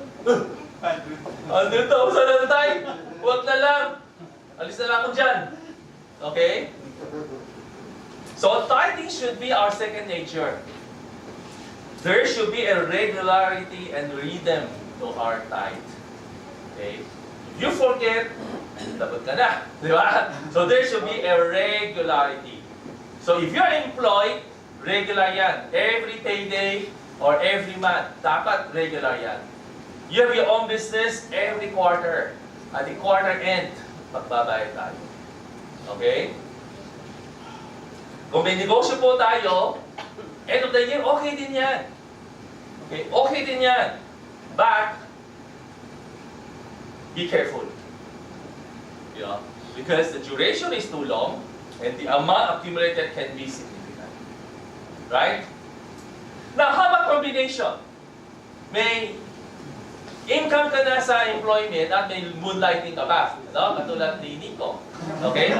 100,000 ang tithe. Huwag na lang. Alis na lang ako dyan. Okay? So, tithing should be our second nature. There should be a regularity and rhythm to our tithe. Okay? If you forget, dapat ka na. Di ba? So, there should be a regularity. So, if you're employed, regular yan. Every payday or every month, dapat regular yan. You have your own business every quarter. At the quarter end, magbabayad tayo. Okay? Kung may negosyo po tayo, end of the year, okay din yan. Okay? Okay din yan. But, be careful. You know? Because the duration is too long, and the amount accumulated can be significant. Right? Now, how about combination? May income ka na sa employment at may moonlighting ka pa. No? Katulad ni Nico. Okay?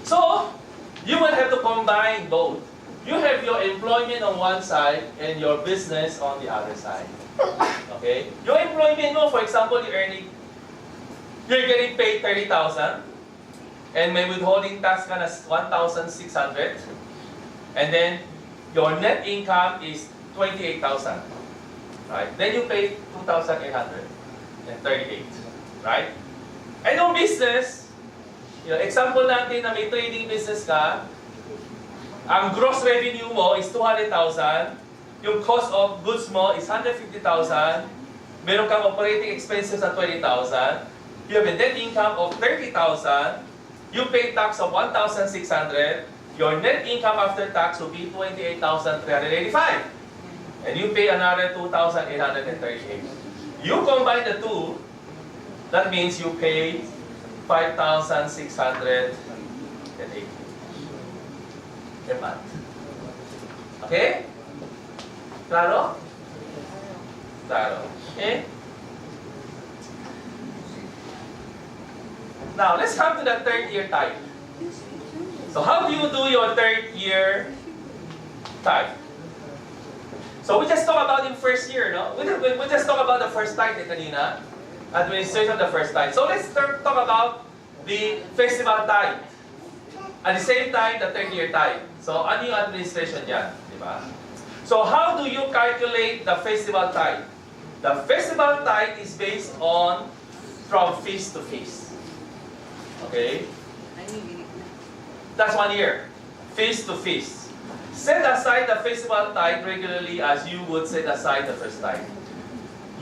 So, you will have to combine both. You have your employment on one side and your business on the other side. Okay? Your employment mo, for example, you're getting paid 30,000 and may withholding tax ka na 1,600, and then your net income is 28,000. Right? Then you pay 2,838. Right? And yung business, example natin na may trading business ka, ang gross revenue mo is 200,000, yung cost of goods mo is 150,000, meron kang operating expenses na 20,000, you have a net income of 30,000, you pay tax of 1,600, your net income after tax will be 28,385, and you pay another 2,838. You combine the two, that means you pay 5,680 a month. Okay? Claro? Claro. Okay? Now, let's come to the third year tithe. So, how do you do your third year tithe? So, we just talked about in first year, no? We just talked about the first tithe kanina. Administration of the first tithe. So, let's talk about the festival tithe. At the same time, the third year tithe. So, ano yung administration dyan? Di ba? So, how do you calculate the festival tithe? The festival tithe is based on from feast to feast. Okay? That's 1 year. Feast to feast. Set aside the festival tithe regularly as you would set aside the first tithe.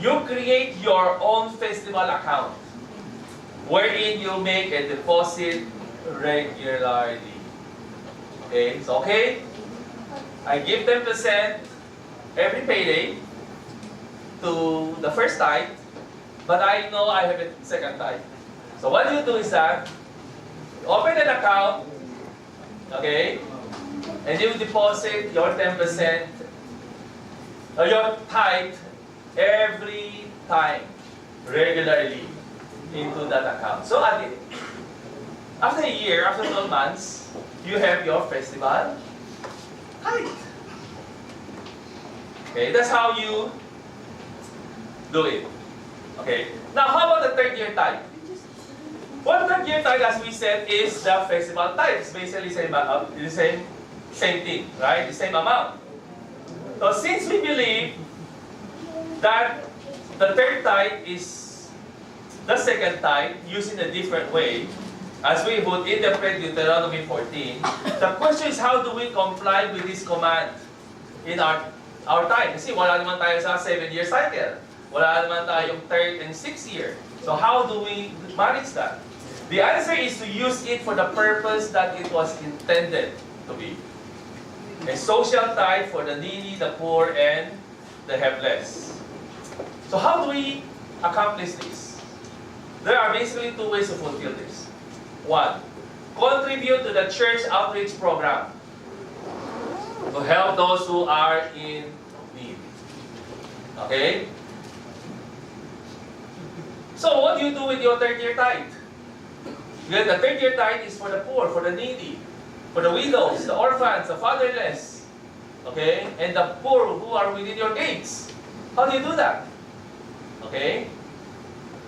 You create your own festival account wherein you make a deposit regularly. Okay? So, okay? I give 10% every payday to the first tithe, but I know I have a second tithe. So, what you do is that you open an account, okay? And you deposit your 10% or your tithe every time, regularly, into that account. So, after a year, after 12 months, you have your festival tithe. Okay, that's how you do it. Okay, now how about the third year tithe? Well, third year tithe, as we said, is the festival tithe. It's basically the same thing, right? The same amount. So since we believe that the third tithe is the second tithe used in a different way, as we would interpret Deuteronomy 14, the question is how do we comply with this command in our time? Kasi wala naman tayo sa 7-year cycle. Wala naman tayong 3rd and 6th year. So how do we manage that? The answer is to use it for the purpose that it was intended to be. A social tithe for the needy, the poor, and the helpless. So how do we accomplish this? There are basically 2 ways to fulfill this. 1, contribute to the church outreach program to help those who are in need. Okay? So what do you do with your third year tithe? Well, the third year tithe is for the poor, for the needy, for the widows, the orphans, the fatherless, okay? And the poor who are within your gates. How do you do that? Okay?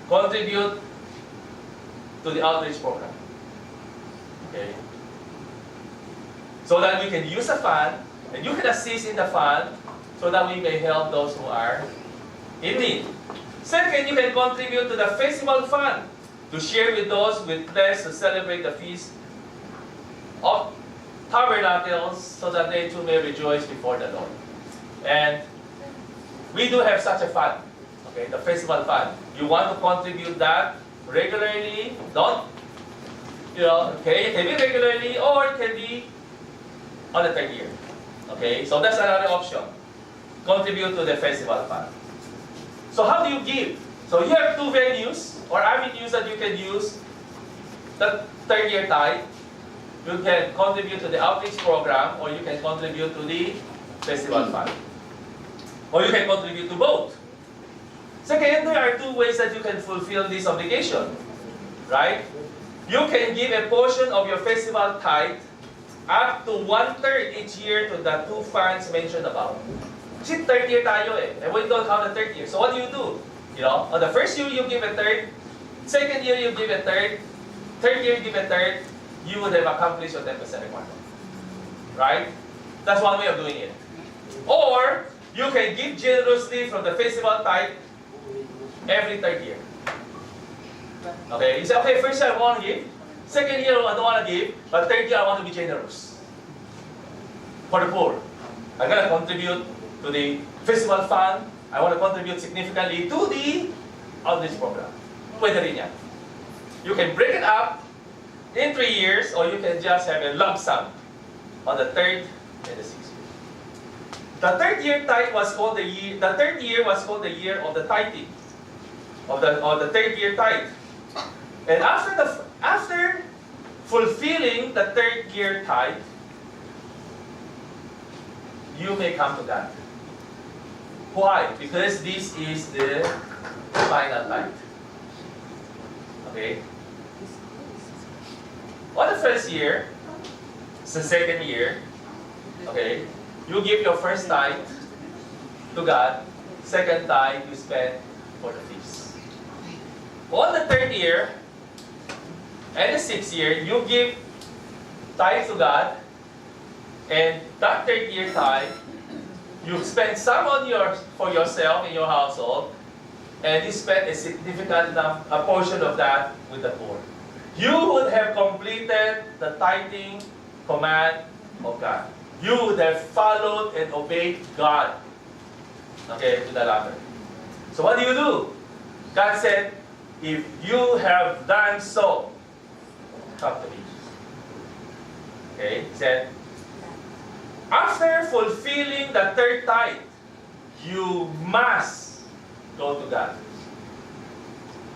Contribute to the outreach program. Okay? So that we can use the fund, and you can assist in the fund, so that we may help those who are in need. Second, you can contribute to the festival fund to share with those with less to celebrate the feast of tabernacles, so that they too may rejoice before the Lord. And we do have such a fund, okay, the festival fund. You want to contribute that regularly, don't, okay, it can be regularly or it can be on the third year. Okay, so that's another option. Contribute to the festival fund. So how do you give? So you have two venues or avenues that you can use the third year tithe. You can contribute to the outreach program, or you can contribute to the festival fund. Or you can contribute to both. Second, there are two ways that you can fulfill this obligation. Right? You can give a portion of your festival tithe up to 1/3 each year to the two funds mentioned above. Kasi third year tayo eh. And we don't count the third year. So what do? On the first year, you give a third. Second year, you give a third. Third year, you give a third. You would have accomplished your 10% requirement. Right? That's one way of doing it. Or, you can give generously from the festival tithe every third year. Okay? You say, okay, first year I want to give. Second year I don't want to give. But third year I want to be generous. For the poor. I'm going to contribute to the festival fund. I want to contribute significantly to the outreach program. Pwede rin yan. You can break it up in 3 years, or you can just have a lump sum on the third and the sixth year. The third year tithe was called the year. The third year was called the year of the tithing, of the third year tithe. And after fulfilling the third year tithe, you may come to God. Why? Because this is the final tithe. Okay. On the first year, it's the second year, okay, you give your first tithe to God, second tithe you spend for the feast. On the third year and the sixth year, you give tithe to God, and that third year tithe, you spend some for yourself in your household, and you spend a significant a portion of that with the poor. You would have completed the tithing command of God. You would have followed and obeyed God. Okay, to the letter. So what do? God said, if you have done so, come to me. Okay, he said, after fulfilling the third tithe, you must go to God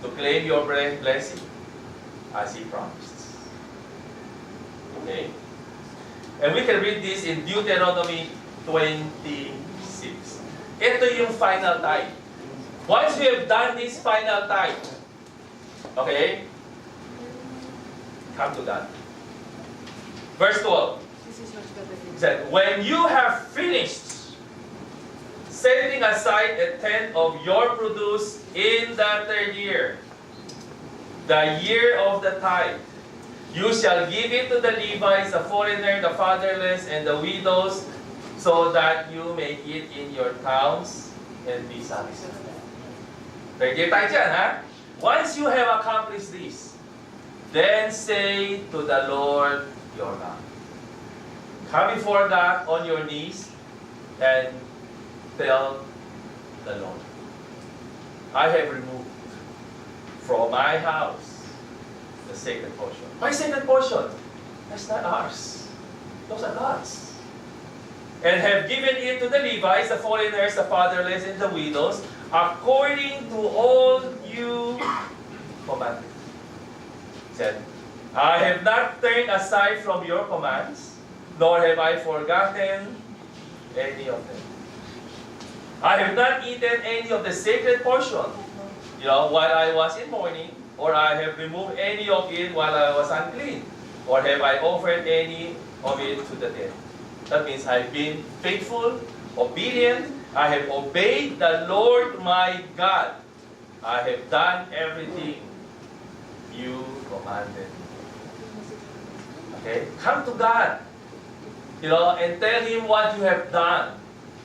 to claim your blessing, as He promised. Okay? And we can read this in Deuteronomy 26. Ito yung final tithe. Once we have done this final tithe, okay, come to God. Verse 12. It said, when you have finished setting aside a tenth of your produce in the third year, the year of the tithe, you shall give it to the Levites, the foreigner, the fatherless, and the widows, so that you may eat in your towns and be satisfied. Third year tithe yan, ha? Once you have accomplished this, then say to the Lord your God. Come before God on your knees and tell the Lord, I have removed from my house the sacred portion. My sacred portion? That's not ours. Those are God's. And have given it to the Levites, the foreigners, the fatherless, and the widows, according to all you commanded. Said, I have not turned aside from your commands, nor have I forgotten any of them. I have not eaten any of the sacred portion, while I was in mourning, or I have removed any of it while I was unclean, or have I offered any of it to the dead. That means I've been faithful, obedient, I have obeyed the Lord my God. I have done everything you commanded. commanded. Okay? Come to God. And tell Him what you have done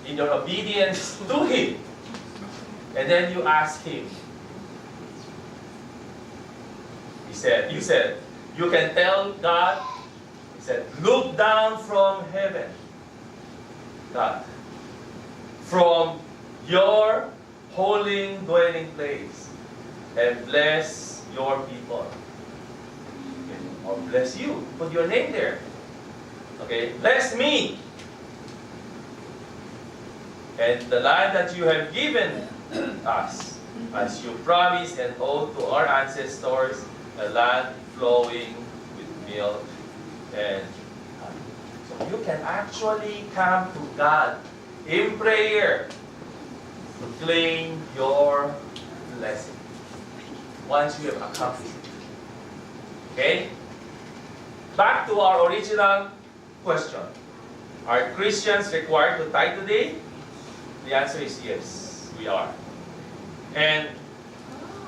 in your obedience to Him. And then you ask Him. You said, you can tell God, He said, look down from heaven, God, from your holy dwelling place, and bless your people. Okay? Or bless you. Put your name there. Okay? Bless me. And the land that you have given us, as you promised and owed to our ancestors, a land flowing with milk and honey. So you can actually come to God in prayer to claim your blessing once you have accomplished it. Okay? Back to our original question. Are Christians required to tithe today? The answer is yes, we are. And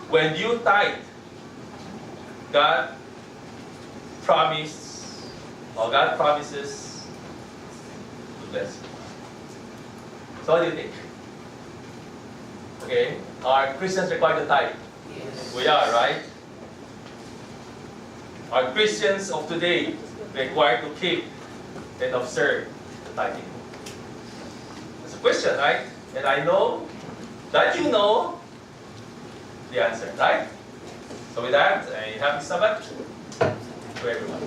when you tithe, God promises to bless you. So what do you think? Okay, are Christians required to tithe? Yes. We are, right? Are Christians of today required to keep and observe the tithing? That's a question, right? And I know that you know the answer, right? So with that, a happy Sabbath to everyone.